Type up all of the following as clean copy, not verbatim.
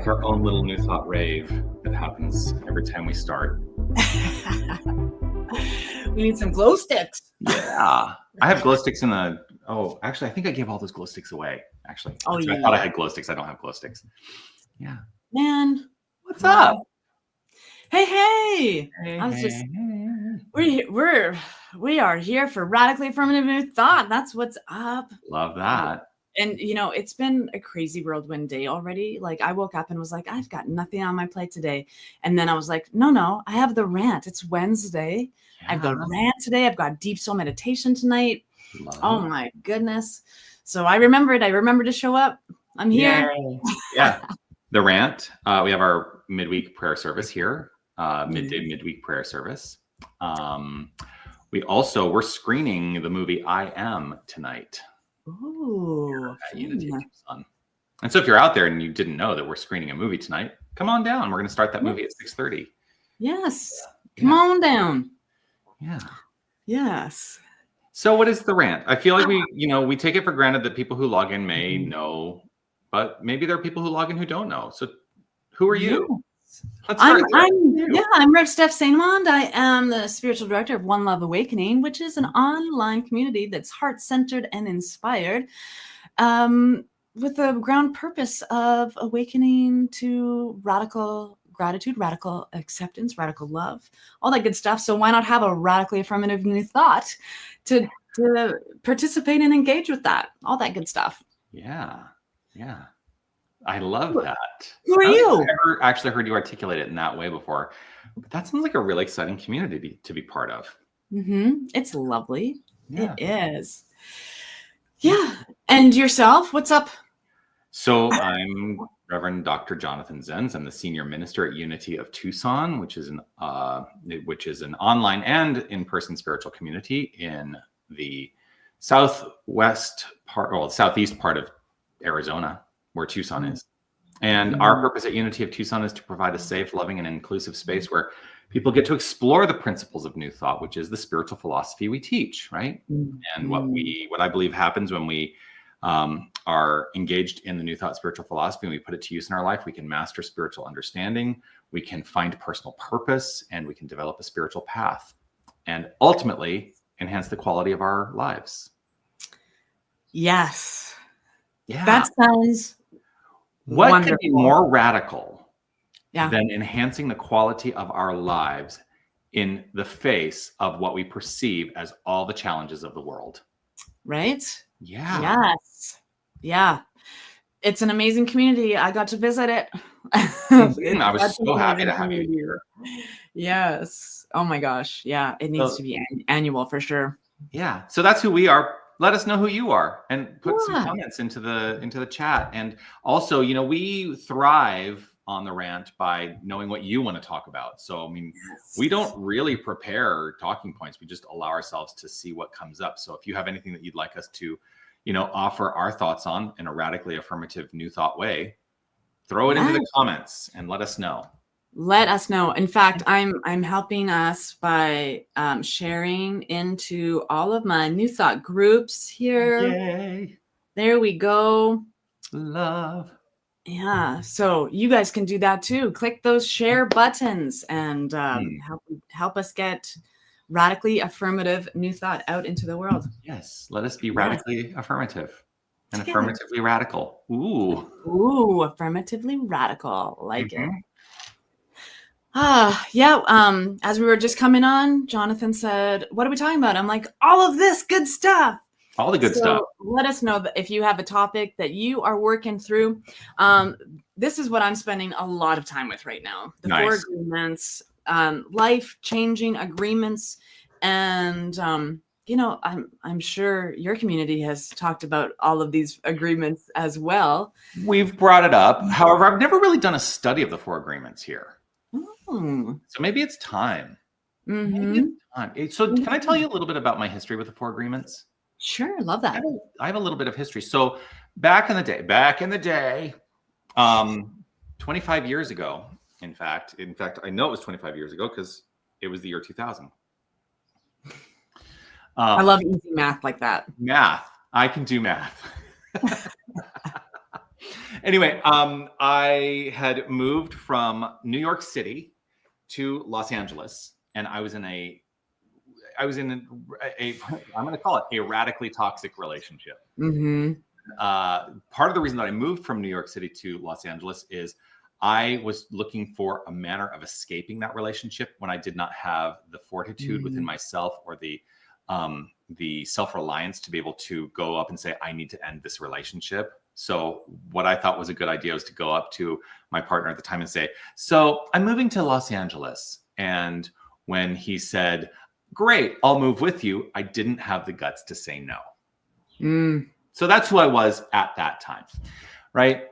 our own little New Thought rave that happens every time we start. We need some glow sticks. Yeah. I have glow sticks in the... Oh, actually, I think I gave all those glow sticks away, actually. Oh, yeah. I thought I had glow sticks. I don't have glow sticks. Yeah. Man. What's up? Hey. Hey. We are here for Radically Affirmative New Thought. That's what's up. Love that. And, you know, it's been a crazy whirlwind day already. Like, I woke up and was like, I've got nothing on my plate today. And then I was like, no, I have the rant. It's Wednesday. Yeah. I've got rant today. I've got deep soul meditation tonight. Oh, my goodness. So I remembered to show up. I'm here. Yeah. The rant. We have our midweek prayer service here. Midweek prayer service. We're screening the movie I Am tonight. Ooh, at Unity Tucson. And so if you're out there and you didn't know that we're screening a movie tonight, come on down. We're going to start that movie at 6:30. Yes. Come on down. Yeah. Yes. So what is the rant? I feel like we take it for granted that people who log in may know, but maybe there are people who log in who don't know. So who are you? Let's start I'm Rev Steph St. Amand. I am the spiritual director of One Love Awakening, which is an online community that's heart-centered and inspired, with the ground purpose of awakening to radical gratitude, radical acceptance, radical love, all that good stuff. So why not have a radically affirmative new thought to participate and engage with that, all that good stuff. Yeah. I love that. Who are you? I've never actually heard you articulate it in that way before, but that sounds like a really exciting community to be part of. Mm-hmm. It's lovely. Yeah. It is. Yeah. And yourself, what's up? So I'm Reverend Dr. Jonathan Zenz. I'm the senior minister at Unity of Tucson, which is an online and in-person spiritual community in the southeast part of Arizona, where Tucson is. And our purpose at Unity of Tucson is to provide a safe, loving, and inclusive space where people get to explore the principles of New Thought, which is the spiritual philosophy we teach, right? And what I believe happens when we are engaged in the New Thought spiritual philosophy and we put it to use in our life, we can master spiritual understanding, we can find personal purpose, and we can develop a spiritual path, and ultimately enhance the quality of our lives. Yes. Yeah. That sounds What wonderful. could be more radical than enhancing the quality of our lives in the face of what we perceive as all the challenges of the world? Right? Yeah. Yes. Yeah. It's an amazing community. I got to visit it. I was so happy to have you here. Yes. Oh my gosh. Yeah. It needs to be annual for sure. Yeah. So that's who we are. Let us know who you are and put some comments into the chat. And also, we thrive on the rant by knowing what you want to talk about. So, we don't really prepare talking points. We just allow ourselves to see what comes up. So if you have anything that you'd like us to, offer our thoughts on in a radically affirmative New Thought way, throw it into the comments and let us know. Let us know. In fact, I'm helping us by sharing into all of my New Thought groups here. Yay. There we go. Love. Yeah. So you guys can do that too. Click those share buttons and help us get radically affirmative New Thought out into the world. Yes. Let us be radically affirmative and affirmatively radical. Ooh, affirmatively radical. Like it. As we were just coming on, Jonathan said, what are we talking about? I'm like, all of this good stuff. All the good stuff. Let us know that if you have a topic that you are working through. This is what I'm spending a lot of time with right now. The 4 agreements, life-changing agreements. And, I'm sure your community has talked about all of these agreements as well. We've brought it up. However, I've never really done a study of the 4 agreements here. So maybe it's time. So can I tell you a little bit about my history with the 4 agreements? Sure. Love that. I have a little bit of history. So back in the day, 25 years ago, in fact, I know it was 25 years ago because it was the year 2000. I love easy math like that. Math. I can do math. Anyway, I had moved from New York City to Los Angeles, and I was in a I'm going to call it a radically toxic relationship. Mm-hmm. Part of the reason that I moved from New York City to Los Angeles is I was looking for a manner of escaping that relationship when I did not have the fortitude within myself or the self-reliance to be able to go up and say, I need to end this relationship. So what I thought was a good idea was to go up to my partner at the time and say, so I'm moving to Los Angeles. And when he said, great, I'll move with you, I didn't have the guts to say no. So that's who I was at that time, right?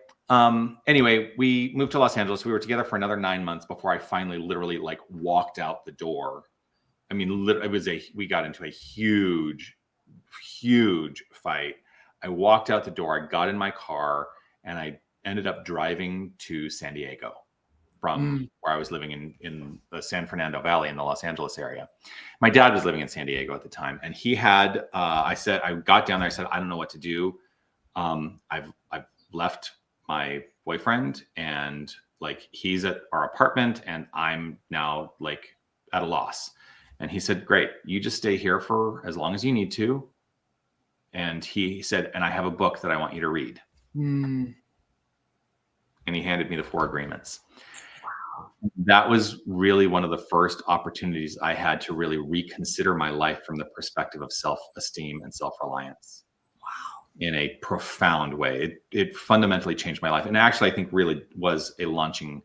Anyway, we moved to Los Angeles. We were together for another 9 months before I finally literally like walked out the door. I mean, we got into a huge fight. I walked out the door, I got in my car, and I ended up driving to San Diego from where I was living in the San Fernando Valley in the Los Angeles area. My dad was living in San Diego at the time, and he had, I got down there, I said, I don't know what to do. I've left my boyfriend, and like he's at our apartment, and I'm now like at a loss. And he said, great, you just stay here for as long as you need to. And he said, and I have a book that I want you to read. And he handed me the 4 Agreements. Wow. That was really one of the first opportunities I had to really reconsider my life from the perspective of self-esteem and self-reliance. Wow. In a profound way. It fundamentally changed my life. And actually, I think really was a launching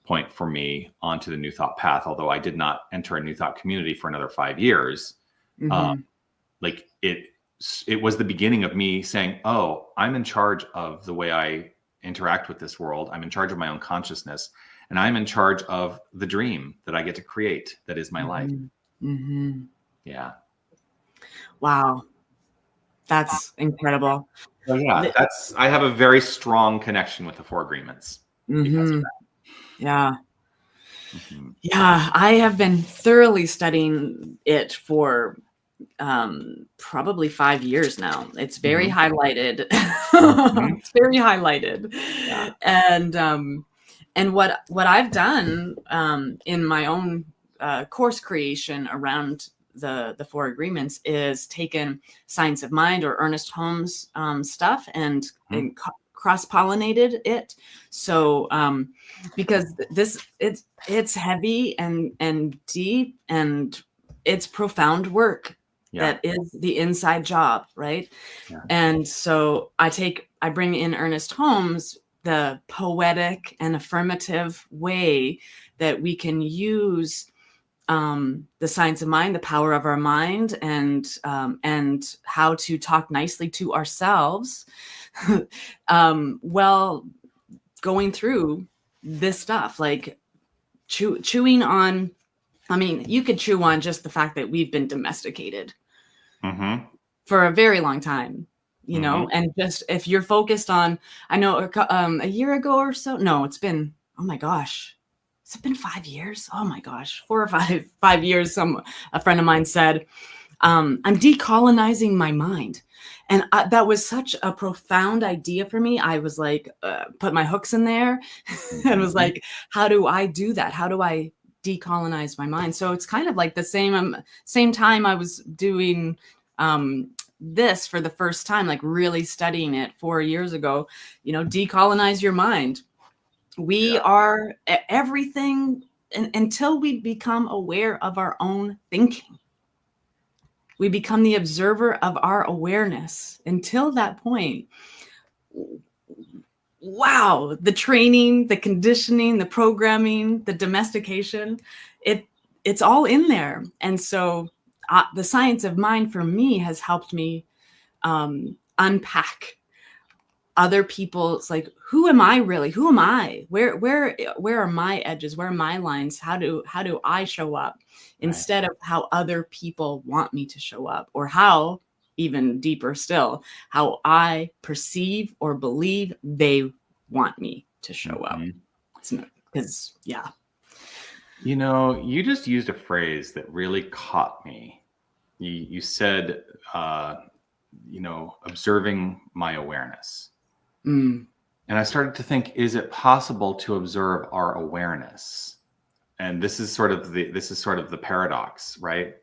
point for me onto the New Thought path, although I did not enter a New Thought community for another 5 years. Like it was the beginning of me saying, oh, I'm in charge of the way I interact with this world. I'm in charge of my own consciousness, and I'm in charge of the dream that I get to create. That is my life. Yeah. Wow. That's incredible. So yeah, I have a very strong connection with the 4 Agreements. Because of that. Yeah. Yeah. I have been thoroughly studying it for probably 5 years now. It's very highlighted. It's very highlighted. Yeah. And what I've done in my own course creation around the 4 Agreements is taken Science of Mind or Ernest Holmes stuff and cross-pollinated it. So because it's heavy and deep, and it's profound work. That is the inside job, right? Yeah. And so I bring in Ernest Holmes, the poetic and affirmative way that we can use the science of mind, the power of our mind, and how to talk nicely to ourselves while going through this stuff, like chewing on. I mean, you could chew on just the fact that we've been domesticated for a very long time, you know, and just if you're focused on, I know a year ago or so, no, it's been, oh my gosh, has it been 5 years? Oh my gosh, 4 or 5 years. A friend of mine said, I'm decolonizing my mind. And that was such a profound idea for me. I was like, put my hooks in there and was like, how do I do that? How do I decolonize my mind? So it's kind of like the same time I was doing this for the first time, like really studying it 4 years ago, you know, decolonize your mind. We are everything until we become aware of our own thinking. We become the observer of our awareness. Until that point, wow, the training, the conditioning, the programming, the domestication, it's all in there. And so the science of mind for me has helped me unpack other people's, like, who am I really? Who am I? Where are my edges? Where are my lines? How do I show up instead of how other people want me to show up, or how, even deeper still, how I perceive or believe they want me to show up. Because you know, you just used a phrase that really caught me. You said, you know, observing my awareness. And I started to think, is it possible to observe our awareness? And this is sort of the paradox, right?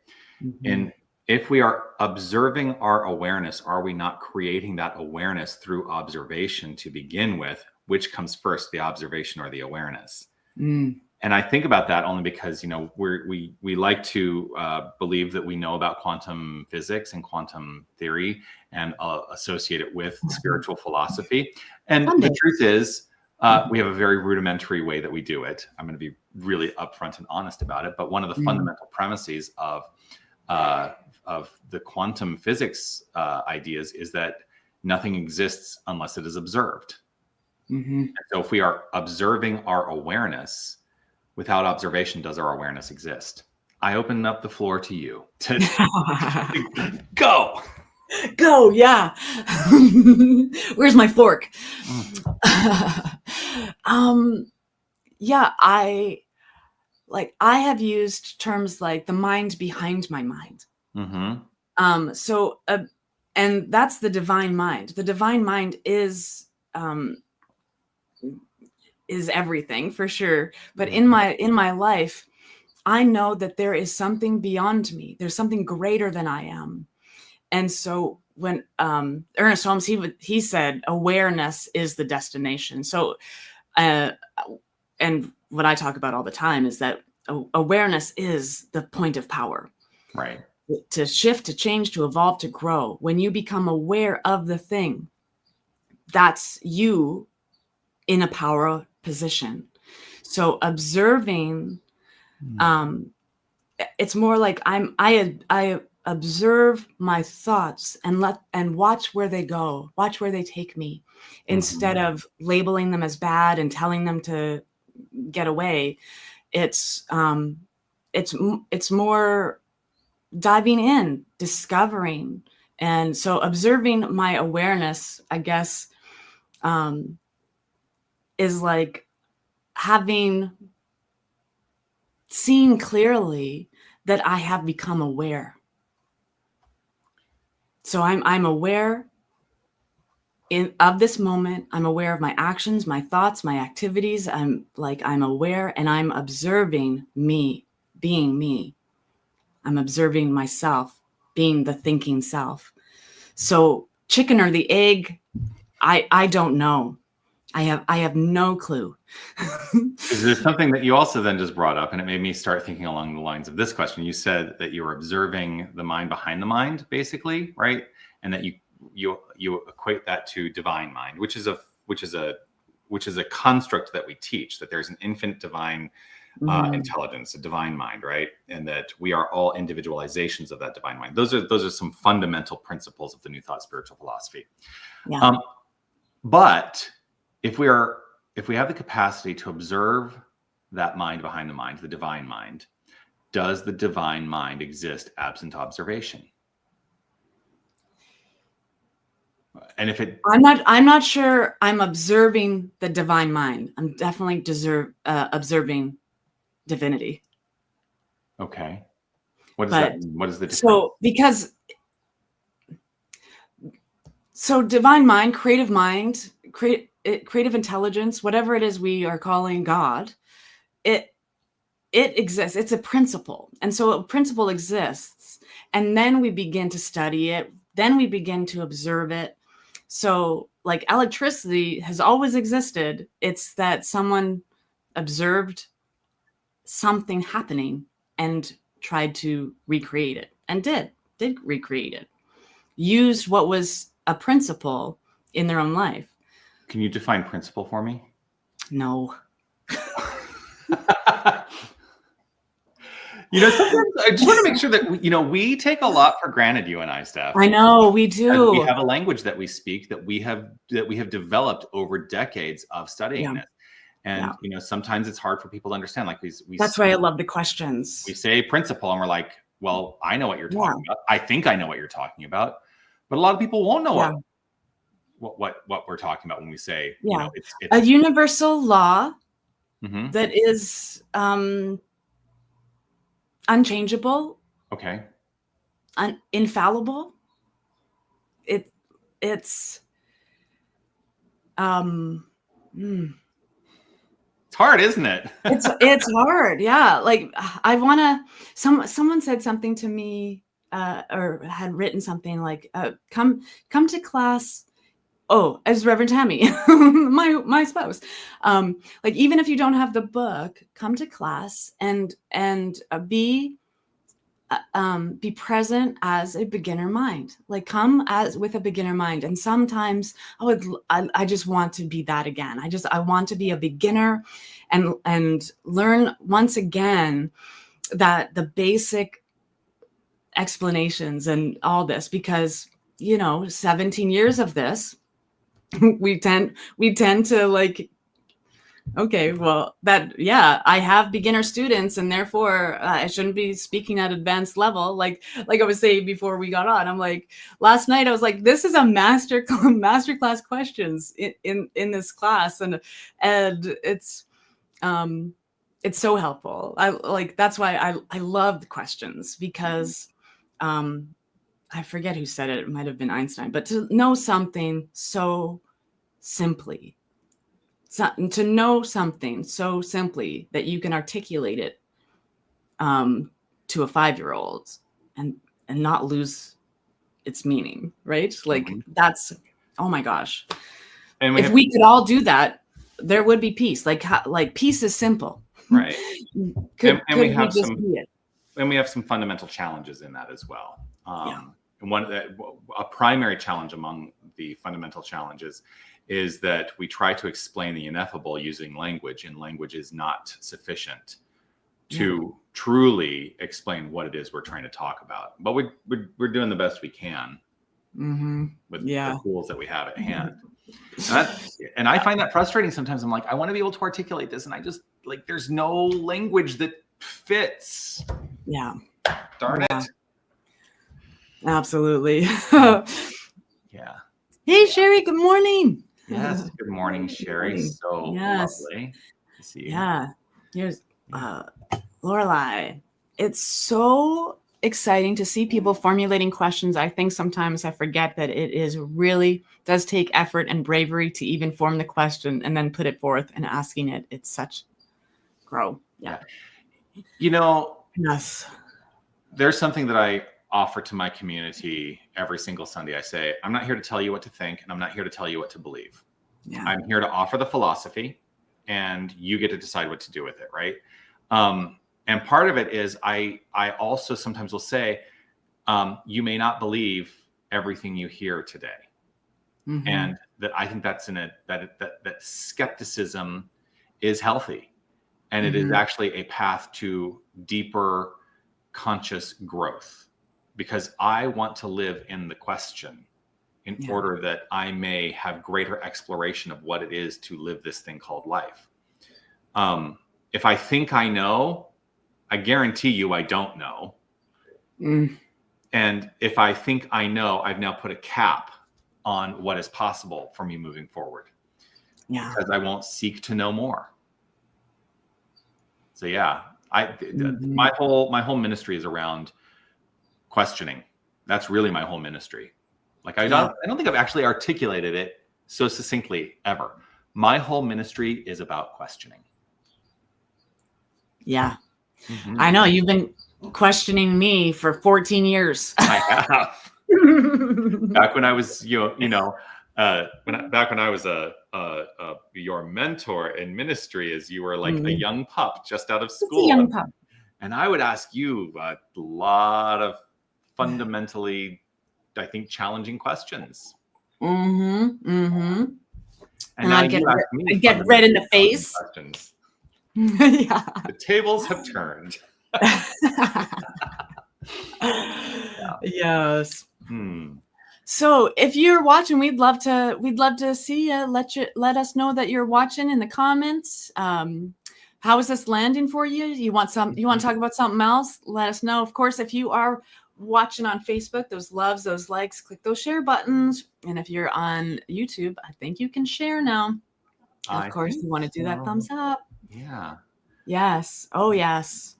And if we are observing our awareness, are we not creating that awareness through observation to begin with? Which comes first, the observation or the awareness? And I think about that only because, we like to believe that we know about quantum physics and quantum theory and associate it with spiritual philosophy. And the truth is, we have a very rudimentary way that we do it. I'm going to be really upfront and honest about it. But one of the fundamental premises of the quantum physics ideas is that nothing exists unless it is observed. And so if we are observing our awareness, without observation, does our awareness exist? I open up the floor to you to go. Go, yeah. Where's my fork? Yeah, I have used terms like the mind behind my mind. And that's the divine mind. The divine mind is everything for sure. But in my life, I know that there is something beyond me. There's something greater than I am. And so when Ernest Holmes, he said, awareness is the destination. So, and what I talk about all the time is that awareness is the point of power. Right. To shift, to change, to evolve, to grow. When you become aware of the thing, that's you in a power position. So observing, it's more like I observe my thoughts and watch where they go, watch where they take me, instead of labeling them as bad and telling them to get away. It's more diving in, discovering. And so observing my awareness, I guess, is like having seen clearly that I have become aware. So I'm aware of this moment. I'm aware of my actions, my thoughts, my activities. I'm aware, and I'm observing me, being me. I'm observing myself, being the thinking self. So chicken or the egg, I don't know. I have no clue. Is there something that you also then just brought up, and it made me start thinking along the lines of this question? You said that you were observing the mind behind the mind, basically, right? And that you equate that to divine mind, which is a construct that we teach, that there's an infinite divine intelligence, a divine mind, right? And that we are all individualizations of that divine mind. Those are some fundamental principles of the New Thought spiritual philosophy. Yeah. But if we have the capacity to observe that mind behind the mind, the divine mind, does the divine mind exist absent observation? And if it, I'm not sure I'm observing the divine mind. I'm definitely observing divinity. Okay. What does that mean? What is the difference? So divine mind, creative intelligence, whatever it is we are calling God, it exists. It's a principle. And so a principle exists. And then we begin to study it. Then we begin to observe it. So like electricity has always existed. It's that someone observed something happening and tried to recreate it, and did recreate it. Used what was a principle in their own life. Can you define principle for me? No. Sometimes I just want to make sure that we take a lot for granted, you and I, Steph. I know we do. We have a language that we speak that we have developed over decades of studying it. And sometimes it's hard for people to understand. Like that's why I love the questions. We say principle and we're like, well, I know what you're talking about. I think I know what you're talking about. But a lot of people won't know what we're talking about when we say it's a universal law that is unchangeable, infallible. It's It's hard, isn't it? It's hard. Yeah. Like I want to, someone said something to me, or had written something like, come to class. Oh, as Reverend Tammy, my spouse. Like, even if you don't have the book, come to class and be present as a beginner mind. Like, come with a beginner mind. And sometimes I just want to be that again. I want to be a beginner and learn once again that the basic explanations and all this, because 17 years of this, we tend to like, okay, well, I have beginner students, and therefore I shouldn't be speaking at advanced level. Like I was saying before we got on, I'm like, last night I was like, this is a master class questions in this class, and it's so helpful. That's why I love the questions, because I forget who said it. It might have been Einstein, but to know something so simply, to know something so simply that you can articulate it to a 5-year-old and not lose its meaning, right? Like that's, oh my gosh. And if we could all do that, there would be peace. Like peace is simple. Right. And we have some fundamental challenges in that as well. And a primary challenge among the fundamental challenges is that we try to explain the ineffable using language, and language is not sufficient to truly explain what it is we're trying to talk about. But we're doing the best we can with the tools that we have at hand. And I find that frustrating sometimes. I'm like, I want to be able to articulate this, and I just like, there's no language that fits. Yeah. Darn it. Absolutely. Yeah. Hey, Sherry, good morning. Yes, good morning, Sherry. So lovely to see you. Yeah. Here's Lorelei. It's so exciting to see people formulating questions. I think sometimes I forget that does take effort and bravery to even form the question and then put it forth and asking it. It's such grow. Yeah. Yes. There's something that I offer to my community every single Sunday. I say, I'm not here to tell you what to think, and I'm not here to tell you what to believe. Yeah. I'm here to offer the philosophy, and you get to decide what to do with it, right? And part of it is I also sometimes will say, you may not believe everything you hear today. And that I think that's that skepticism is healthy, and it is actually a path to deeper conscious growth, because I want to live in the question in order that I may have greater exploration of what it is to live this thing called life. If I think I know, I guarantee you I don't know. And if I think I know, I've now put a cap on what is possible for me moving forward. Yeah. Because I won't seek to know more. So my whole ministry is around questioning. That's really my whole ministry. Like I don't think I've actually articulated it so succinctly ever. My whole ministry is about questioning. Yeah. I know you've been questioning me for 14 years. I have. Back when I was, back when I was your mentor in ministry, as you were like a young pup just out of school. A young pup. And I would ask you a lot of fundamentally, I think, challenging questions. And I'd get red in the face. Questions. The tables have turned. Yes. So if you're watching, we'd love to see you. Let us know that you're watching in the comments. How is this landing for you? You want to talk about something else? Let us know. Of course, if you are watching on Facebook, those loves, those likes, click those share buttons. And if you're on YouTube, I think you can share now. Of course, you want to do that thumbs up. Yeah. Yes. Oh, yes.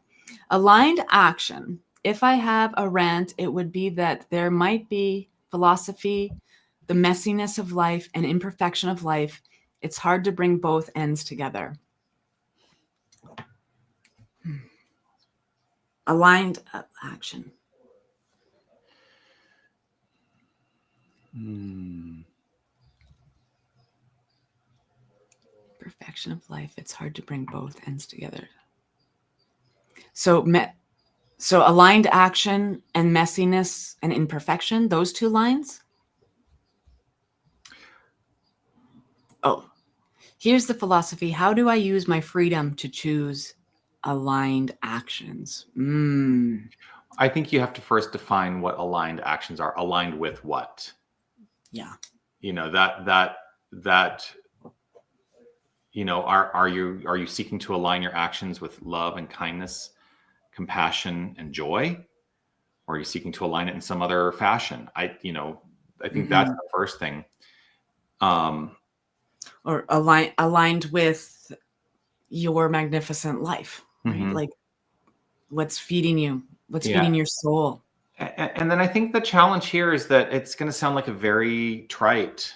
Aligned action. If I have a rant, it would be that there might be philosophy, the messiness of life and imperfection of life It's hard to bring both ends together. Aligned action. Perfection of life. It's hard to bring both ends together. So aligned action and messiness and imperfection, those two lines. Oh, here's the philosophy. How do I use my freedom to choose aligned actions? I think you have to first define what aligned actions are. Aligned with what? Yeah. That are you seeking to align your actions with love and kindness, compassion and joy? Or are you seeking to align it in some other fashion? I think that's the first thing. Or aligned with your magnificent life, right? Like what's feeding you, what's feeding your soul. And then I think the challenge here is that it's going to sound like a very trite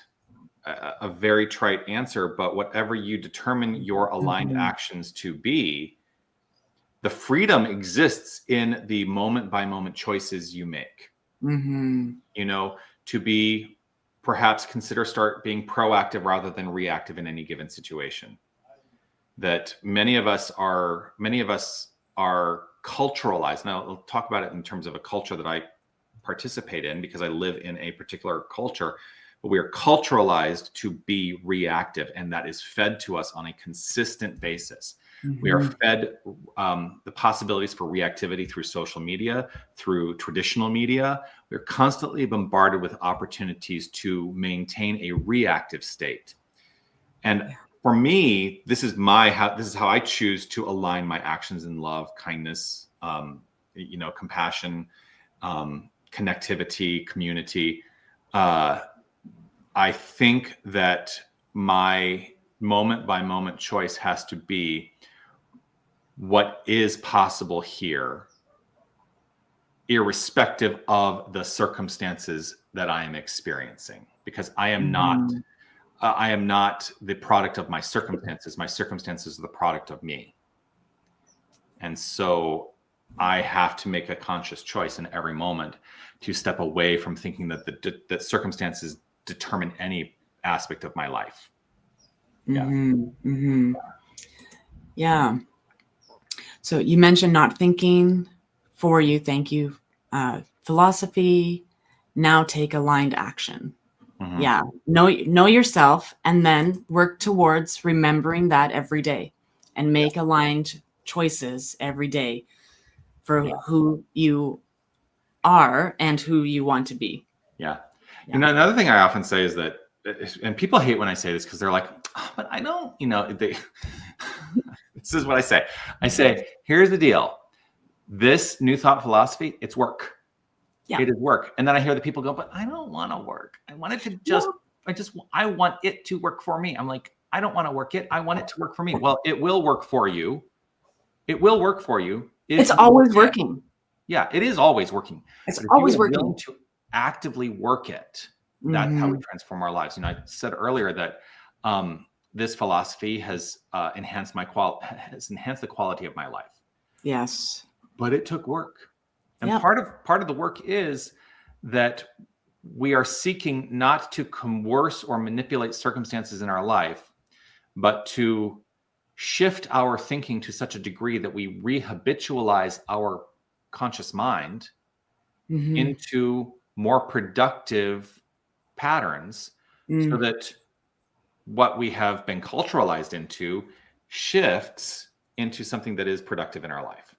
answer, but whatever you determine your aligned actions to be, the freedom exists in the moment by moment choices you make. To be perhaps start being proactive rather than reactive in any given situation. That many of us are culturalized. Now I'll talk about it in terms of a culture that I participate in because I live in a particular culture, but we are culturalized to be reactive, and that is fed to us on a consistent basis. We are fed the possibilities for reactivity through social media, through traditional media. We're constantly bombarded with opportunities to maintain a reactive state. And for me, this is how I choose to align my actions in love, kindness, compassion, connectivity, community. I think that my moment by moment choice has to be what is possible here, irrespective of the circumstances that I am experiencing, because I am not the product of my circumstances. My circumstances are the product of me. And so I have to make a conscious choice in every moment to step away from thinking that circumstances determine any aspect of my life. Yeah. So you mentioned not thinking for you. Thank you. Philosophy. Now take aligned action. Yeah. Know yourself, and then work towards remembering that every day, and make aligned choices every day for who you are and who you want to be. Yeah. Another thing I often say is that, and people hate when I say this because they're like, oh, but I don't, this is what I say. I say, here's the deal. This new thought philosophy, it's work. Yeah. It is work. And then I hear the people go, but I don't want to work. I want it to I want it to work for me. I'm like, I don't want to work it. I want it to work for me. Well, it will work for you. It will work for you. It's always working. Yeah, it is always working. It's always working. Willing to actively work it. That's how we transform our lives. I said earlier that this philosophy has enhanced the quality of my life. Yes, but it took work, and part of the work is that we are seeking not to coerce or manipulate circumstances in our life, but to shift our thinking to such a degree that we rehabitualize our conscious mind into more productive patterns, so that what we have been culturalized into shifts into something that is productive in our life.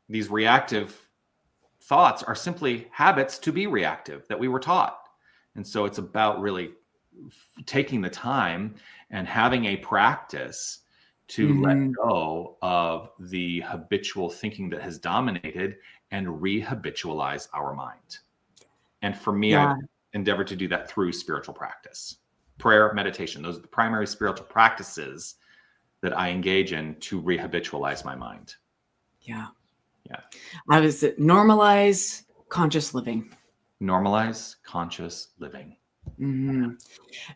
These reactive thoughts are simply habits to be reactive that we were taught. And so it's about really taking the time and having a practice to let go of the habitual thinking that has dominated and rehabitualize our mind. And for me, I've endeavored to do that through spiritual practice, prayer, meditation. Those are the primary spiritual practices that I engage in to rehabitualize my mind. Yeah. I was normalize conscious living. Normalize conscious living. Mhm.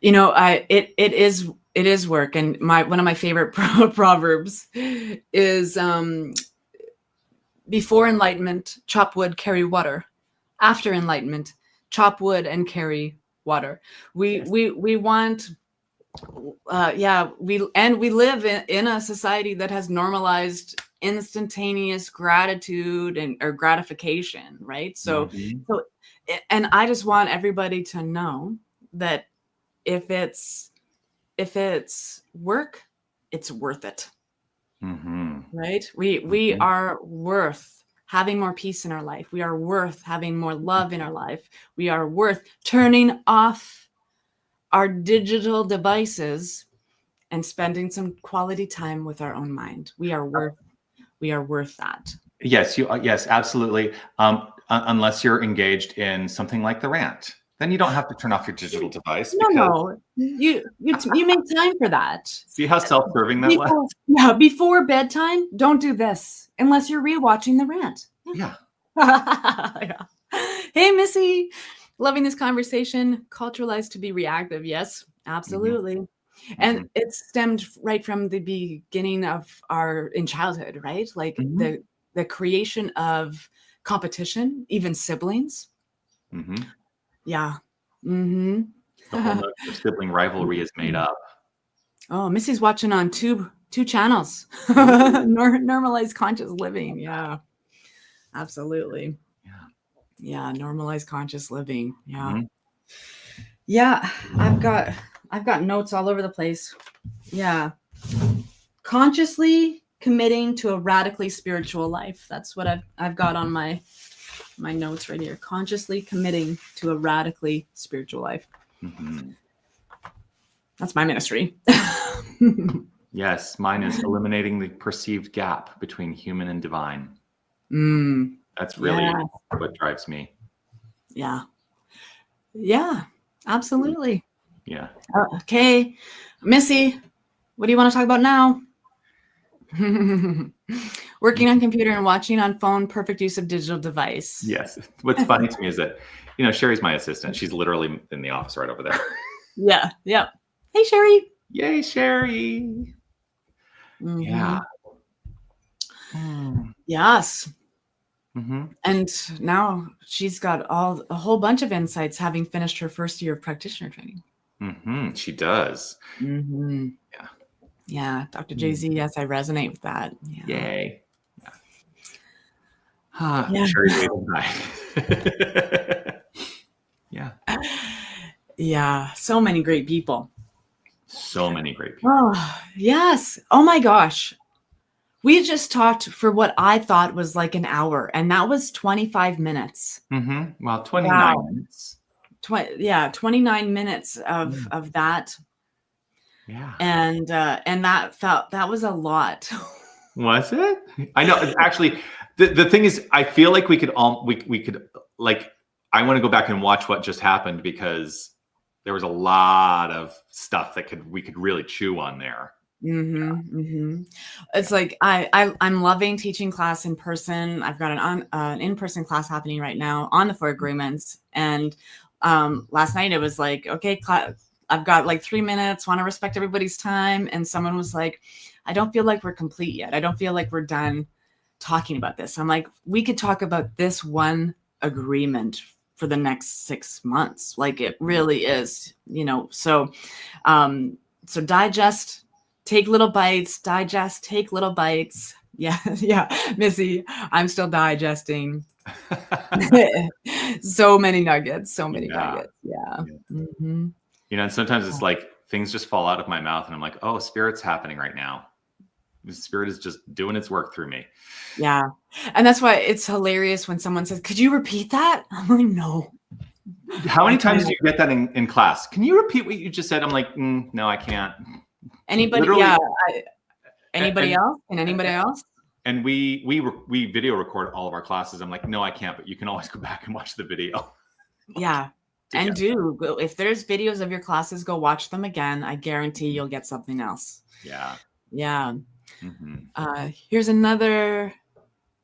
You know, it is work, and one of my favorite proverbs is before enlightenment, chop wood, carry water. After enlightenment, chop wood and carry water. We want we live in a society that has normalized instantaneous gratitude or gratification, right? So and I just want everybody to know that if it's work, it's worth it. Right? We are worth having more peace in our life. We are worth having more love in our life. We are worth turning off our digital devices and spending some quality time with our own mind. We are worth that. Yes, yes, absolutely. Unless you're engaged in something like the RANT, then you don't have to turn off your digital device. No, you make time for that. See how self-serving that was? Yeah, before bedtime, don't do this unless you're rewatching the RANT. Yeah. Yeah. Hey, Missy, loving this conversation. Culturalized to be reactive. Yes, absolutely. And it stemmed right from the beginning of in childhood, right? Like the creation of competition, even siblings. Yeah. The whole notion of sibling rivalry is made up. Oh, Missy's watching on two channels. Normalized conscious living. Yeah. Absolutely. Yeah, normalized conscious living. Yeah. Yeah, I've got notes all over the place. Yeah. Consciously committing to a radically spiritual life. That's what I've got on my notes right here. Consciously committing to a radically spiritual life. That's my ministry. Yes, mine is eliminating the perceived gap between human and divine. That's really what drives me. Yeah. Yeah, absolutely. Yeah. Okay. Missy, what do you want to talk about now? Working on computer and watching on phone, perfect use of digital device. Yes. What's funny to me is that, Sherry's my assistant. She's literally in the office right over there. Yeah. Yeah. Hey, Sherry. Yay, Sherry. Yeah. Yes. And now she's got a whole bunch of insights, having finished her first year of practitioner training. She does. Yeah. Yeah. Dr. JZ, yes, I resonate with that. Yeah. Yay. Yeah. Sherry's waiting by. Yeah. Yeah. So many great people. Oh, yes. Oh my gosh. We just talked for what I thought was like an hour, and that was 25 minutes. Well, 29 minutes. 29 minutes of that. Yeah. And that was a lot. Was it? I know. Actually, the thing is, I feel like we could like, I want to go back and watch what just happened, because there was a lot of stuff that we could really chew on there. It's like I'm loving teaching class in person. I've got an in-person class happening right now on the 4 agreements. And last night it was like, okay, I've got like 3 minutes, want to respect everybody's time. And someone was like, I don't feel like we're complete yet. I don't feel like we're done talking about this. I'm like, we could talk about this one agreement for the next 6 months. Like, it really is, so digest. Take little bites, digest, take little bites. Yeah. Yeah. Missy, I'm still digesting. So many nuggets. Yeah. And sometimes it's like things just fall out of my mouth and I'm like, oh, spirit's happening right now. The spirit is just doing its work through me. Yeah. And that's why it's hilarious when someone says, could you repeat that? I'm like, no. How many times do you get that in class? Can you repeat what you just said? I'm like, no, I can't. Anybody? Literally, yeah. Anybody else? And anybody else? And we video record all of our classes. I'm like, no, I can't, but you can always go back and watch the video. Yeah. And if there's videos of your classes, go watch them again. I guarantee you'll get something else. Yeah. Yeah. Here's another,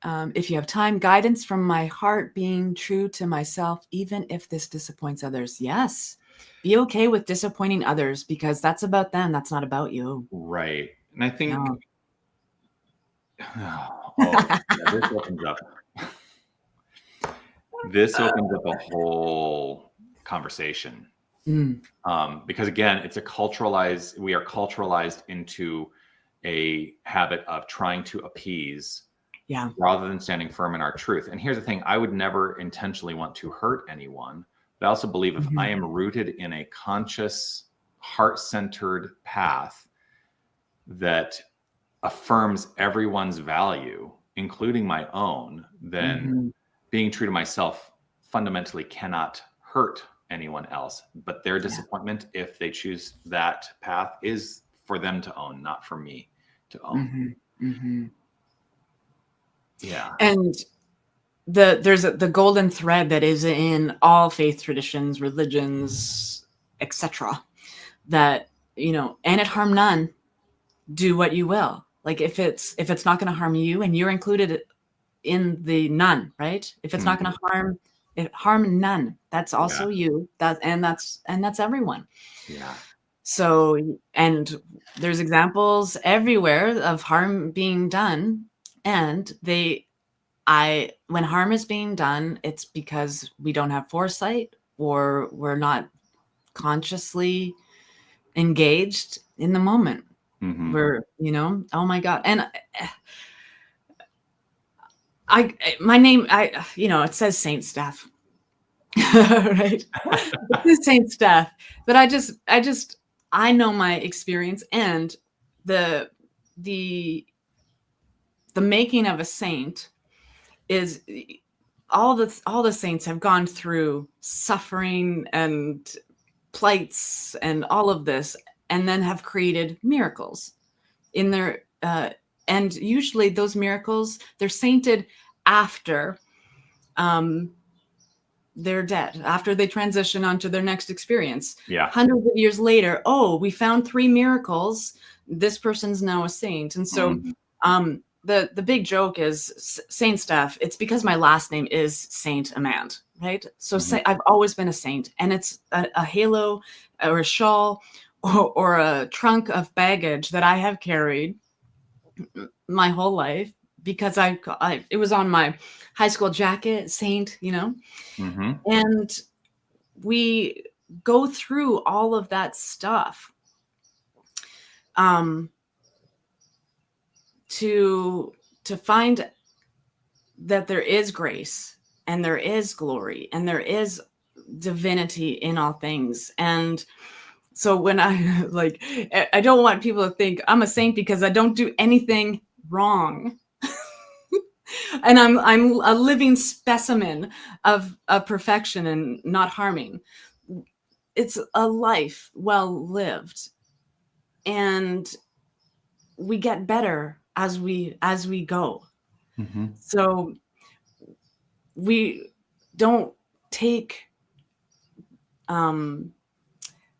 if you have time, guidance from my heart, being true to myself, even if this disappoints others. Yes. Be okay with disappointing others, because that's about them. That's not about you. Right. And I think, No. this opens up. This opens up a whole conversation. Because again, we are culturalized into a habit of trying to appease, rather than standing firm in our truth. And here's the thing, I would never intentionally want to hurt anyone. But I also believe if I am rooted in a conscious, heart-centered path that affirms everyone's value, including my own, then being true to myself fundamentally cannot hurt anyone else. But their disappointment, if they choose that path, is for them to own, not for me to own. Yeah. And there's the golden thread that is in all faith traditions, religions, etc. That, and it harm none, do what you will. Like if it's not going to harm you, and you're included in the none, right? If it's not going to harm none, that's also you. That's everyone. Yeah. So, and there's examples everywhere of harm being done, and when harm is being done, it's because we don't have foresight, or we're not consciously engaged in the moment. We're, oh my God. And my name, it says Saint Steph, right? It says Saint Steph, but I know my experience, and the making of a saint is all the saints have gone through suffering and plights and all of this, and then have created miracles in their and usually those miracles, they're sainted after they're dead, after they transition onto their next experience. Hundreds of years later, we found 3 miracles, this person's now a saint. And so the big joke is Saint Steph, it's because my last name is Saint Amand, right? So I've always been a saint, and it's a halo or a shawl or a trunk of baggage that I have carried my whole life, because it was on my high school jacket, Saint, and we go through all of that stuff to find that there is grace, and there is glory, and there is divinity in all things. And so when I don't want people to think I'm a saint because I don't do anything wrong. And I'm a living specimen of perfection and not harming. It's a life well lived, and we get better as we go. So we don't take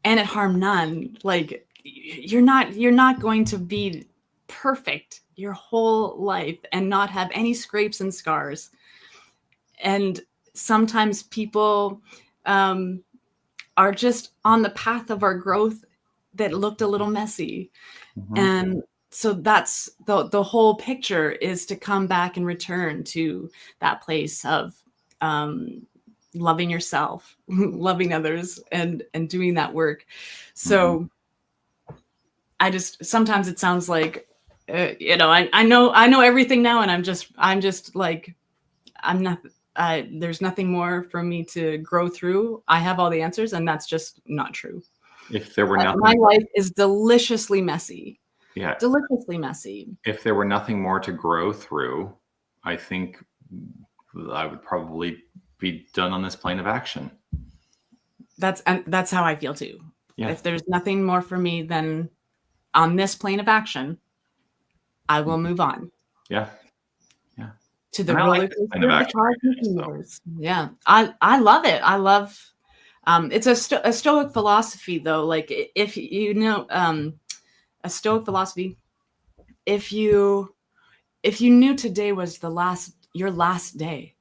and it harm none. Like you're not going to be perfect your whole life and not have any scrapes and scars. And sometimes people are just on the path of our growth that looked a little messy. And so that's the whole picture, is to come back and return to that place of loving yourself, loving others, and doing that work. So sometimes it sounds like, I know everything now, and I'm just like, there's nothing more for me to grow through. I have all the answers, and that's just not true. If there were nothing, my life is deliciously messy. Yeah. Deliciously messy. If there were nothing more to grow through, I think I would probably be done on this plane of action. That's how I feel too. Yeah. If there's nothing more for me than on this plane of action, I will move on. Yeah. To the roller coaster of the cosmic universe. Yeah. I love it. I love it's a Stoic philosophy, though. Like, if a Stoic philosophy, if you knew today was your last day,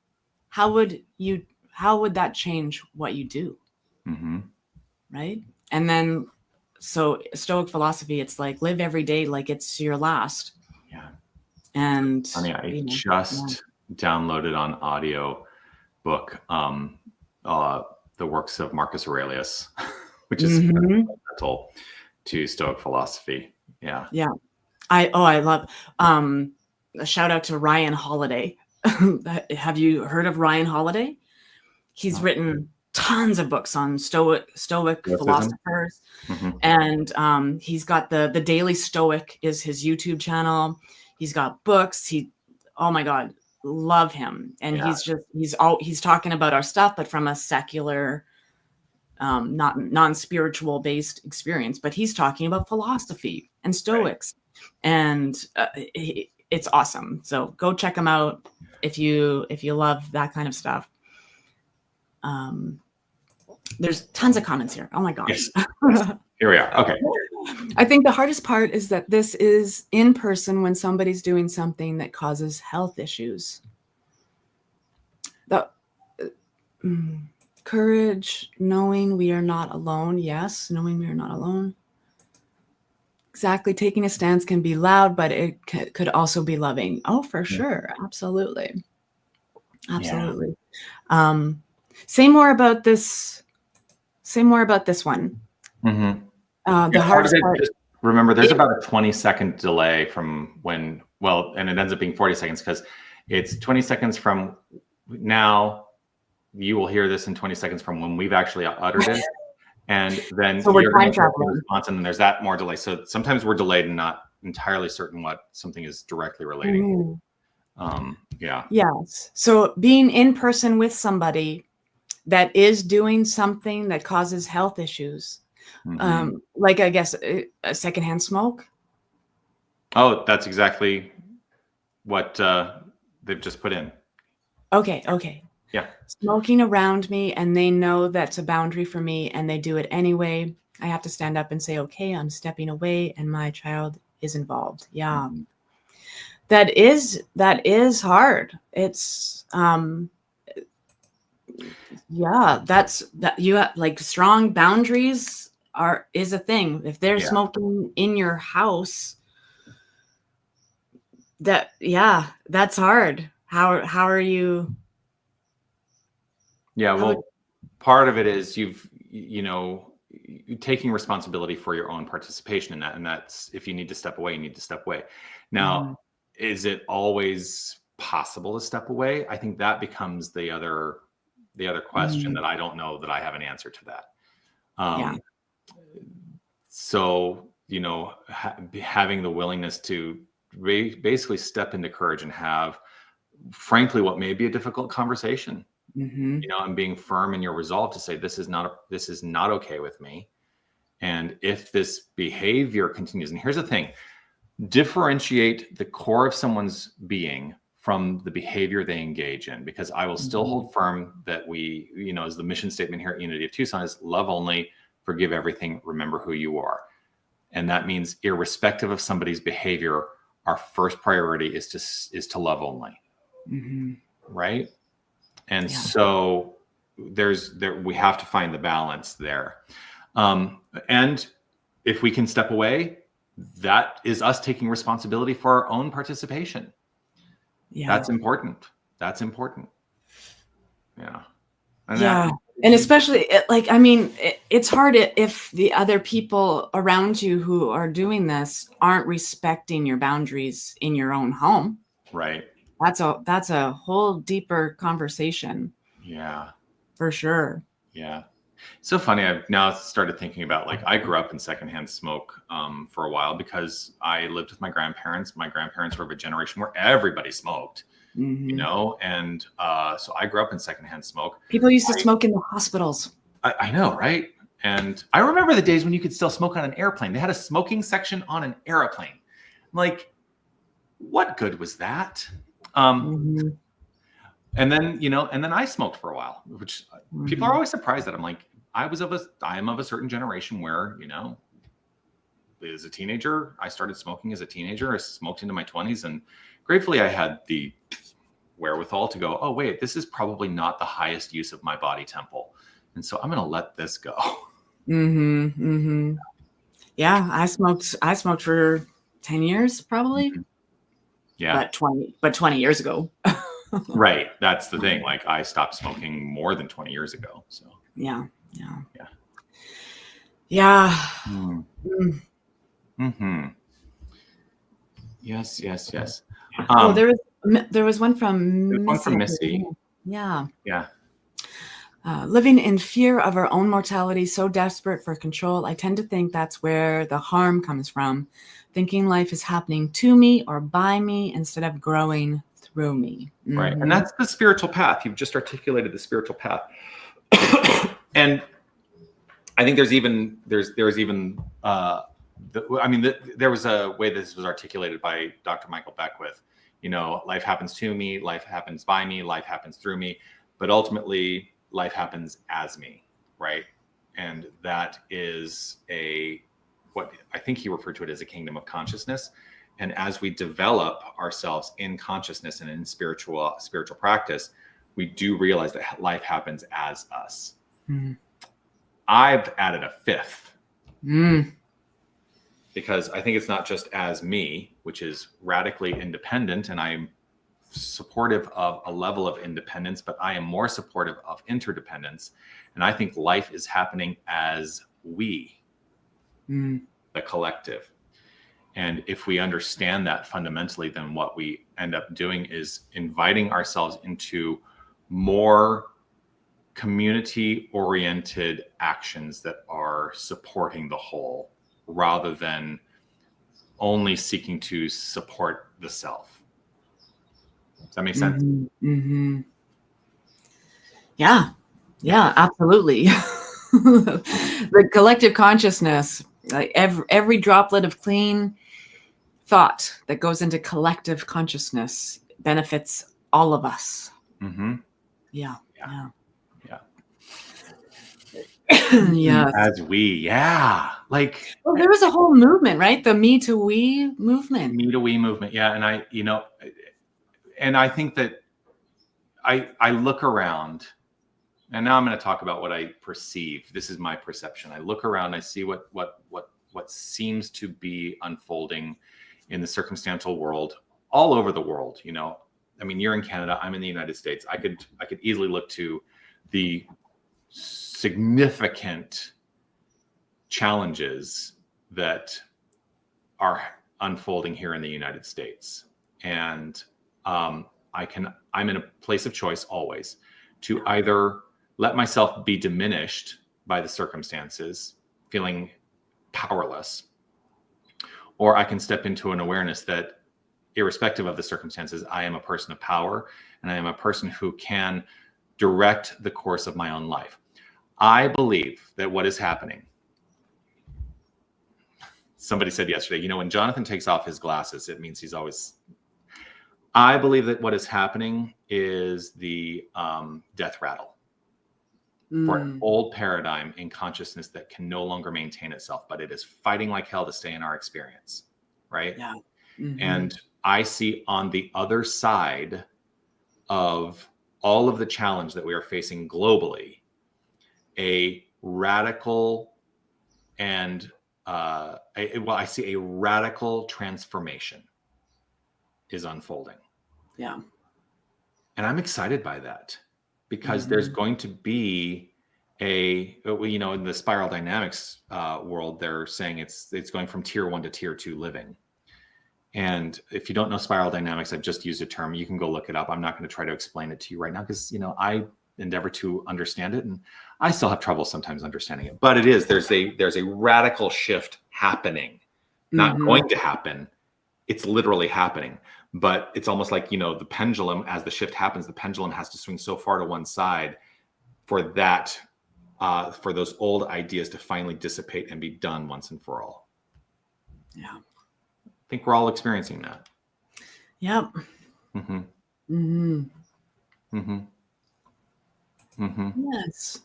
how would that change what you do? right? And then, so Stoic philosophy, it's like live every day like it's your last. Yeah. And I just downloaded on audio book the works of Marcus Aurelius, which is fundamental to Stoic philosophy. Yeah. Yeah. I love a shout out to Ryan Holiday. Have you heard of Ryan Holiday? He's written tons of books on Stoic philosophers. And he's got the Daily Stoic is his YouTube channel. He's got books. Oh my God, love him. And he's talking about our stuff, but from a secular, not non-spiritual based experience, but he's talking about philosophy and Stoics. And it's awesome. So go check him out if you love that kind of stuff. There's tons of comments here. Oh my gosh. Yes. Here we are. Okay. I think the hardest part is that this is in person when somebody's doing something that causes health issues. Courage, knowing we are not alone. Yes, knowing we are not alone. Exactly. Taking a stance can be loud, but it could also be loving. Oh, for sure. Absolutely. Absolutely. Yeah. Say more about this one. The hardest part. Just remember, there's about a 20-second delay from when, and it ends up being 40 seconds because it's 20 seconds from now. You will hear this in 20 seconds from when we've actually uttered it. And then so you're going to have a response, and then there's that more delay. So sometimes we're delayed and not entirely certain what something is directly relating. Yes. So being in person with somebody that is doing something that causes health issues, like I guess a secondhand smoke. Oh, that's exactly what they've just put in. Okay. Yeah. Smoking around me, and they know that's a boundary for me, and they do it anyway. I have to stand up and say, okay, I'm stepping away, and my child is involved. Yeah. That is hard. It's that's that you have, like, strong boundaries is a thing. If they're smoking in your house, that's hard. How are you? Yeah, well, part of it is you're taking responsibility for your own participation in that, and that's, if you need to step away, you need to step away. Now, is it always possible to step away? I think that becomes the other question that I don't know that I have an answer to that. So, having the willingness to basically step into courage and have, frankly, what may be a difficult conversation. And being firm in your resolve to say, this is not okay with me. And if this behavior continues, and here's the thing, differentiate the core of someone's being from the behavior they engage in, because I will still hold firm that we, as the mission statement here at Unity of Tucson is love only, forgive everything, remember who you are. And that means irrespective of somebody's behavior, our first priority is to love only. Right. And so we have to find the balance there. And if we can step away, that is us taking responsibility for our own participation. That's important. Yeah. And especially, it's hard if the other people around you who are doing this aren't respecting your boundaries in your own home. Right. That's a whole deeper conversation. Yeah. For sure. Yeah. So funny. I've now started thinking about, I grew up in secondhand smoke for a while because I lived with my grandparents. My grandparents were of a generation where everybody smoked, and so I grew up in secondhand smoke. People used to smoke in the hospitals. I know, right? And I remember the days when you could still smoke on an airplane. They had a smoking section on an airplane. What good was that? And then, and then I smoked for a while, which people are always surprised that I'm like, I am of a certain generation where, as a teenager, I started smoking as a teenager. I smoked into my 20s, and gratefully I had the wherewithal to go, oh, wait, this is probably not the highest use of my body temple. And so I'm going to let this go. Mm-hmm. Mm-hmm. Yeah, I smoked for 10 years probably, Yeah. but 20 years ago. Right. That's the thing. Like I stopped smoking more than 20 years ago. So Yeah. Yeah. yeah. Yeah. Mm. Mm. Hmm. Yes, yes, yes. Oh, there was one There's from one from Missy. Missy. Yeah. Yeah. Living in fear of our own mortality, so desperate for control, I tend to think that's where the harm comes from. Thinking life is happening to me or by me instead of growing through me. Right. Mm-hmm. And that's the spiritual path. You've just articulated the spiritual path. And I think there's even there was a way this was articulated by Dr. Michael Beckwith. Life happens to me, life happens by me, life happens through me, but ultimately life happens as me, right? And that is what I think he referred to it as a kingdom of consciousness. And as we develop ourselves in consciousness and in spiritual practice, we do realize that life happens as us. Mm. I've added a fifth Mm. because I think it's not just as me, which is radically independent, and I'm supportive of a level of independence, but I am more supportive of interdependence. And I think life is happening as we, the collective. And if we understand that fundamentally, then what we end up doing is inviting ourselves into more community-oriented actions that are supporting the whole rather than only seeking to support the self. Does that make sense? Mm-hmm. Mm-hmm. Yeah, absolutely. The collective consciousness, like every droplet of clean thought that goes into collective consciousness benefits all of us. Mm-hmm. Yeah. Yes. Yes. Like, Well, there was a whole movement, right? The me to we movement. Me to we movement. Yeah. And I think that I look around, and now I'm going to talk about what I perceive. This is my perception. I look around, I see what seems to be unfolding in the circumstantial world all over the world. You're in Canada, I'm in the United States. I could easily look to the significant challenges that are unfolding here in the United States. And I'm in a place of choice always to either let myself be diminished by the circumstances, feeling powerless, or I can step into an awareness that irrespective of the circumstances, I am a person of power and I am a person who can direct the course of my own life. I believe that what is happening, somebody said yesterday, when Jonathan takes off his glasses, it means he's always, I believe that what is happening is the death rattle for an old paradigm in consciousness that can no longer maintain itself, but it is fighting like hell to stay in our experience, right? Yeah. Mm-hmm. And I see on the other side of all of the challenge that we are facing globally, a radical and I see a radical transformation is unfolding. Yeah. And I'm excited by that because there's going to be in the spiral dynamics world, they're saying it's going from tier 1 to tier 2 living. And if you don't know spiral dynamics, I've just used a term. You can go look it up. I'm not going to try to explain it to you right now because, I endeavor to understand it, and I still have trouble sometimes understanding it. But there's a radical shift happening, not going to happen. It's literally happening. But it's almost like, the pendulum, as the shift happens, the pendulum has to swing so far to one side for that, for those old ideas to finally dissipate and be done once and for all. Yeah. I think we're all experiencing that. Yep. Mm-hmm. Mm-hmm. Mm-hmm. Mm-hmm. Yes.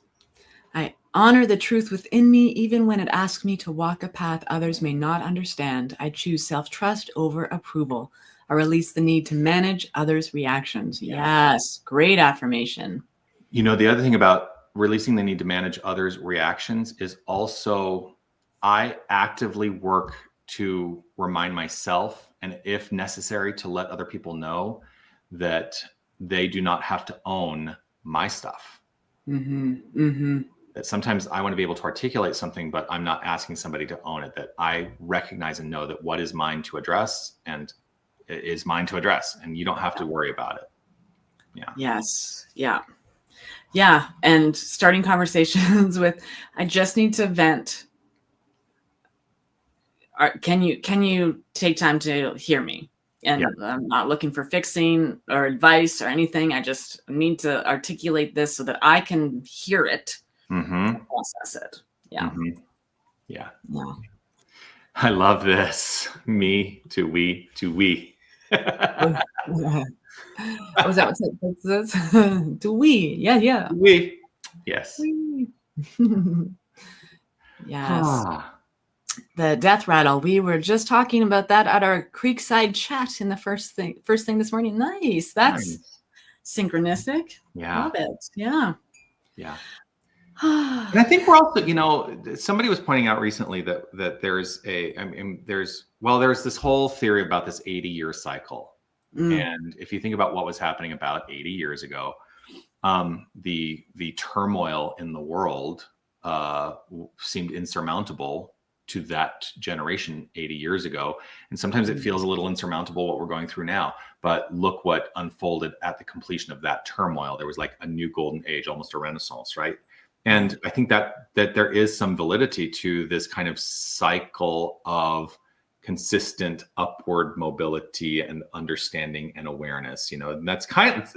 I honor the truth within me, even when it asks me to walk a path others may not understand. I choose self-trust over approval. I release the need to manage others' reactions. Yes. Great affirmation. The other thing about releasing the need to manage others' reactions is also, I actively work to remind myself, and if necessary, to let other people know that they do not have to own my stuff. That sometimes I want to be able to articulate something, but I'm not asking somebody to own it, that I recognize and know that what is mine to address and it is mine to address, and you don't have to worry about it. Yeah. Yes. Yeah. Yeah. And starting conversations with, I just need to vent. Can you take time to hear me? And I'm not looking for fixing or advice or anything. I just need to articulate this so that I can hear it. Process it. Yeah. Yeah. I love this. Me to we to we. Was that what's this? To we. Yeah. We. Yes. We. Yes. The death rattle. We were just talking about that at our Creekside chat in the first thing this morning. Nice. That's synchronistic. Yeah. Love it. Yeah. And I think we're also, somebody was pointing out recently that there's there's this whole theory about this 80-year cycle. And if you think about what was happening about 80 years ago, the turmoil in the world seemed insurmountable to that generation 80 years ago. And sometimes it feels a little insurmountable what we're going through now. But look what unfolded at the completion of that turmoil. There was like a new golden age, almost a renaissance, right? And I think that there is some validity to this kind of cycle of consistent upward mobility and understanding and awareness. And that's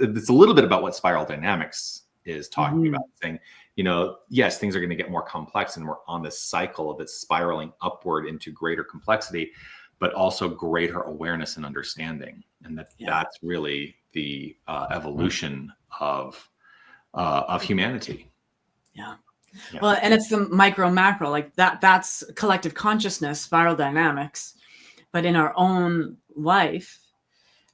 it's a little bit about what spiral dynamics is talking about, saying, yes, things are going to get more complex and we're on this cycle of it spiraling upward into greater complexity, but also greater awareness and understanding. And that's really the evolution of humanity. Yeah. Well, and it's the micro macro, like that's collective consciousness, spiral dynamics. But in our own life,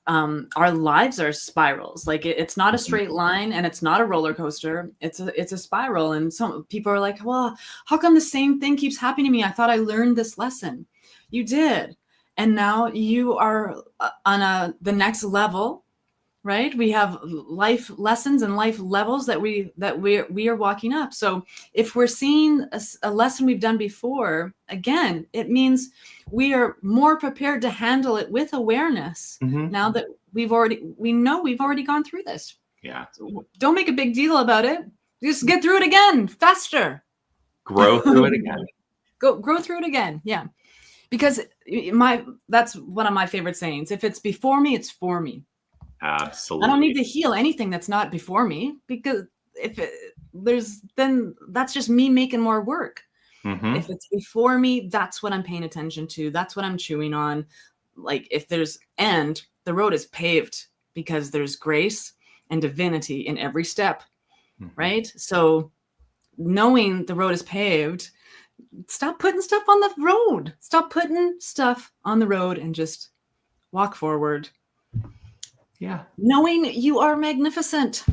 our lives are spirals. Like it's not a straight line and it's not a roller coaster. It's a spiral. And some people are like, well, how come the same thing keeps happening to me? I thought I learned this lesson. You did. And now you are on the next level. Right? We have life lessons and life levels that we are walking up. So if we're seeing a lesson we've done before, again, it means we are more prepared to handle it with awareness now that we know we've already gone through this. Yeah. So don't make a big deal about it. Just get through it again, faster. Grow through it again. Grow through it again. Yeah. Because that's one of my favorite sayings. If it's before me, it's for me. Absolutely. I don't need to heal anything that's not before me, because then that's just me making more work. If it's before me, that's what I'm paying attention to. That's what I'm chewing on. Like if the road is paved because there's grace and divinity in every step, right? So knowing the road is paved, stop putting stuff on the road. Stop putting stuff on the road and just walk forward. Yeah. Knowing you are magnificent.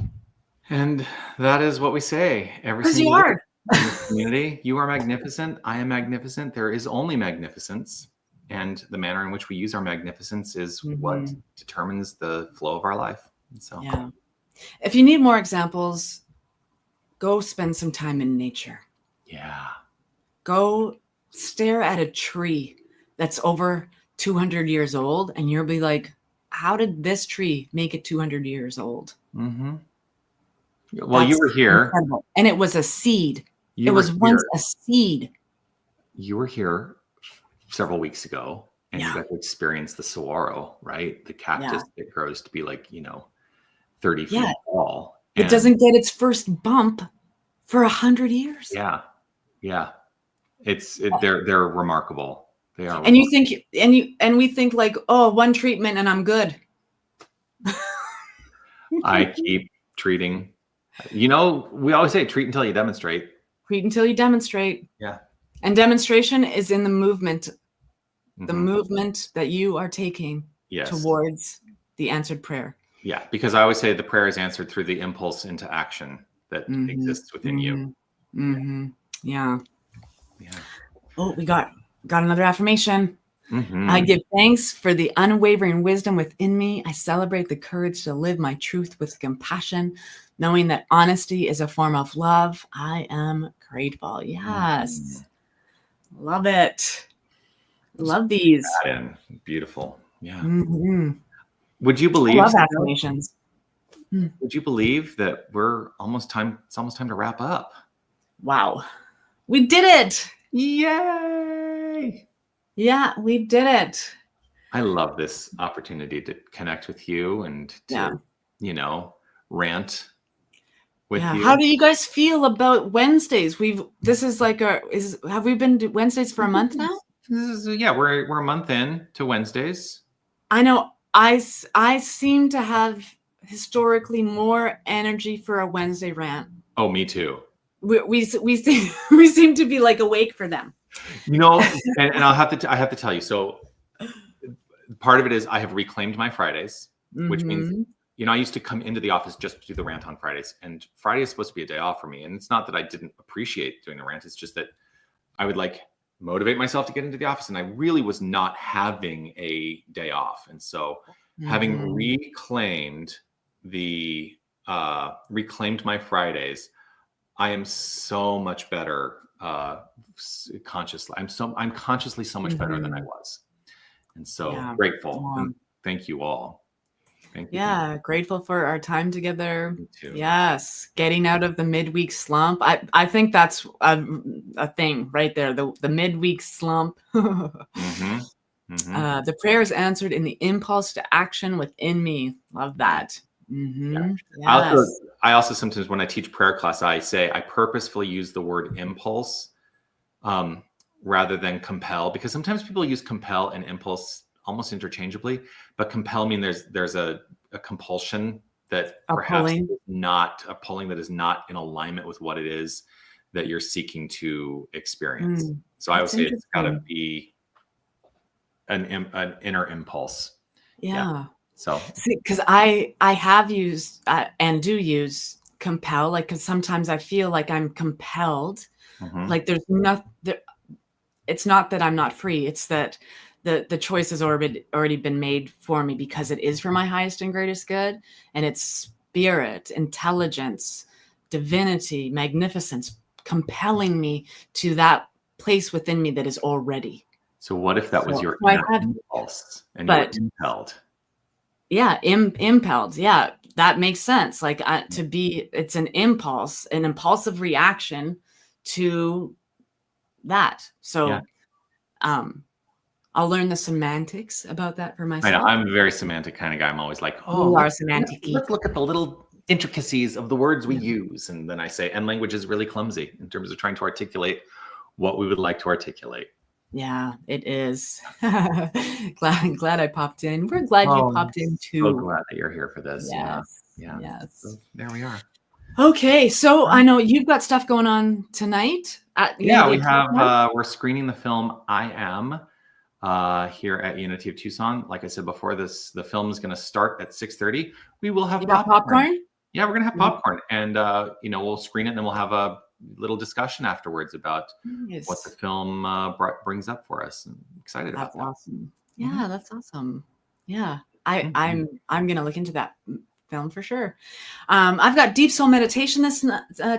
And that is what we say every single you are. In the community. You are magnificent. I am magnificent. There is only magnificence. And the manner in which we use our magnificence is what determines the flow of our life. And so yeah. If you need more examples, go spend some time in nature. Yeah. Go stare at a tree that's over 200 years old and you'll be like, how did this tree make it 200 years old? Well, that's you were here. Incredible. And it was a seed. It was once a seed. You were here several weeks ago and you got to experience the saguaro, right? The cactus that grows to be like, 30 feet tall. It doesn't get its first bump for 100 years. Yeah. They're remarkable. They are. And you think, we think like, oh, one treatment and I'm good. I keep treating. We always say treat until you demonstrate. Treat until you demonstrate. Yeah. And demonstration is in the movement, the movement that you are taking towards the answered prayer. Yeah, because I always say the prayer is answered through the impulse into action that Mhm. exists within you. Mhm. Mhm. Yeah. Yeah. Oh, we got another affirmation. Mhm. I give thanks for the unwavering wisdom within me. I celebrate the courage to live my truth with compassion, knowing that honesty is a form of love. I am grateful. Yes. Love it. Love these. That in. Beautiful. Yeah. Mhm. Would you I believe, love Sarah, affirmations. would you believe that it's almost time to wrap up? Wow. We did it. Yay! Yeah, we did it. I love this opportunity to connect with you and Yeah. to, rant with Yeah. you. How do you guys feel about Wednesdays? Have we been Wednesdays for a month now? We're a month in to Wednesdays. I know I seem to have historically more energy for a Wednesday rant. Oh, me too. We seem to be like awake for them. And I have to tell you. So part of it is I have reclaimed my Fridays, which means, I used to come into the office just to do the rant on Fridays, and Friday is supposed to be a day off for me. And it's not that I didn't appreciate doing the rant. It's just that I would motivate myself to get into the office, and I really was not having a day off. And so having reclaimed my Fridays, I am so much better consciously. I'm consciously so much better than I was. And so grateful. And thank you all. Thank you. Yeah, grateful for our time together. Me too. Yes, getting out of the midweek slump. I think that's a thing right there. The midweek slump. The prayer is answered in the impulse to action within me. Love that. Yeah. Yes. I also sometimes when I teach prayer class, I say I purposefully use the word impulse rather than compel, because sometimes people use compel and impulse almost interchangeably, but compel mean there's a compulsion that perhaps is not a pulling that is not in alignment with what it is that you're seeking to experience. So I would say it's got to be an inner impulse. Yeah. So see, because I have used and do use compel, because sometimes I feel like I'm compelled, like there's nothing. It's not that I'm not free. It's that the choice has already been made for me because it is for my highest and greatest good, and it's spirit, intelligence, divinity, magnificence compelling me to that place within me that is already. So what if that was your inner impulse and you were impelled? Yeah, impelled. Yeah, that makes sense. It's an impulse, an impulsive reaction to that. So, I'll learn the semantics about that for myself. I know, I'm a very semantic kind of guy. I'm always like, let's look at the little intricacies of the words we use. And then I say, and language is really clumsy in terms of trying to articulate what we would like to articulate. Yeah, it is. glad I popped in. We're glad you popped in too. So glad that you're here for this. Yes. Yes. So there we are. Okay, so I know you've got stuff going on tonight. We have. We're screening the film I Am here at Unity of Tucson. Like I said before, the film is going to start at 6:30. We will have popcorn. Yeah, we're going to have popcorn, and we'll screen it, and then we'll have a little discussion afterwards about what the film brings up for us. I'm excited about that. That's awesome. Yeah, that's awesome. Yeah, I'm going to look into that film for sure. I've got Deep Soul Meditation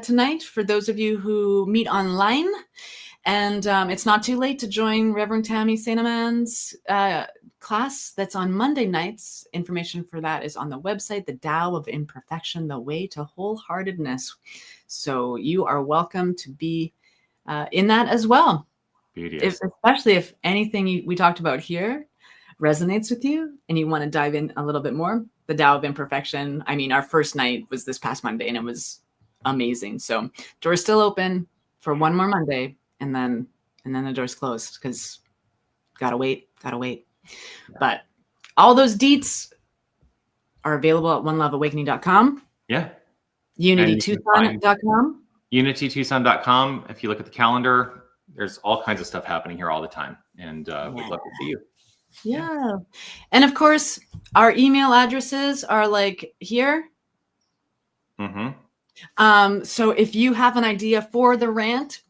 tonight for those of you who meet online, and it's not too late to join Reverend Tammy St. Amand's class that's on Monday nights. Information for that is on the website, The Tao of Imperfection, The Way to Wholeheartedness. So you are welcome to be in that as well. Especially if anything we talked about here resonates with you and you want to dive in a little bit more. The Tao of Imperfection. I mean, our first night was this past Monday and it was amazing. So door's still open for one more Monday, and then the door's closed because gotta wait. But all those deets are available at oneloveawakening.com. Yeah. UnityTucson.com. UnityTucson.com. If you look at the calendar, there's all kinds of stuff happening here all the time. And we'd love to see you. Yeah. And of course, our email addresses are here. So if you have an idea for the rant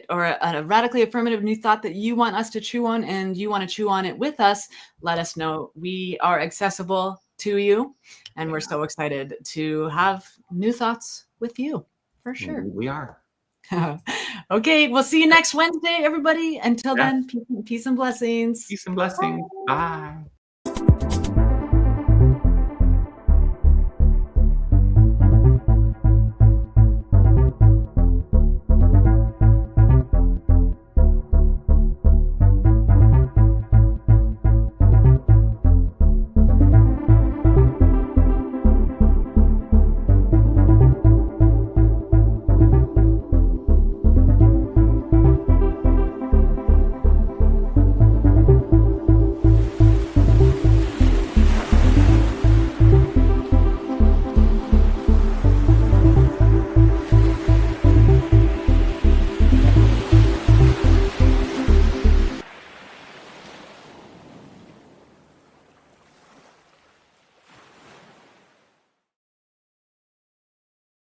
or a radically affirmative new thought that you want us to chew on and you want to chew on it with us, let us know. We are accessible to you, and we're so excited to have new thoughts with you, for sure. We are. Okay, we'll see you next Wednesday, everybody. Until then, peace and blessings. Peace and blessings. Bye.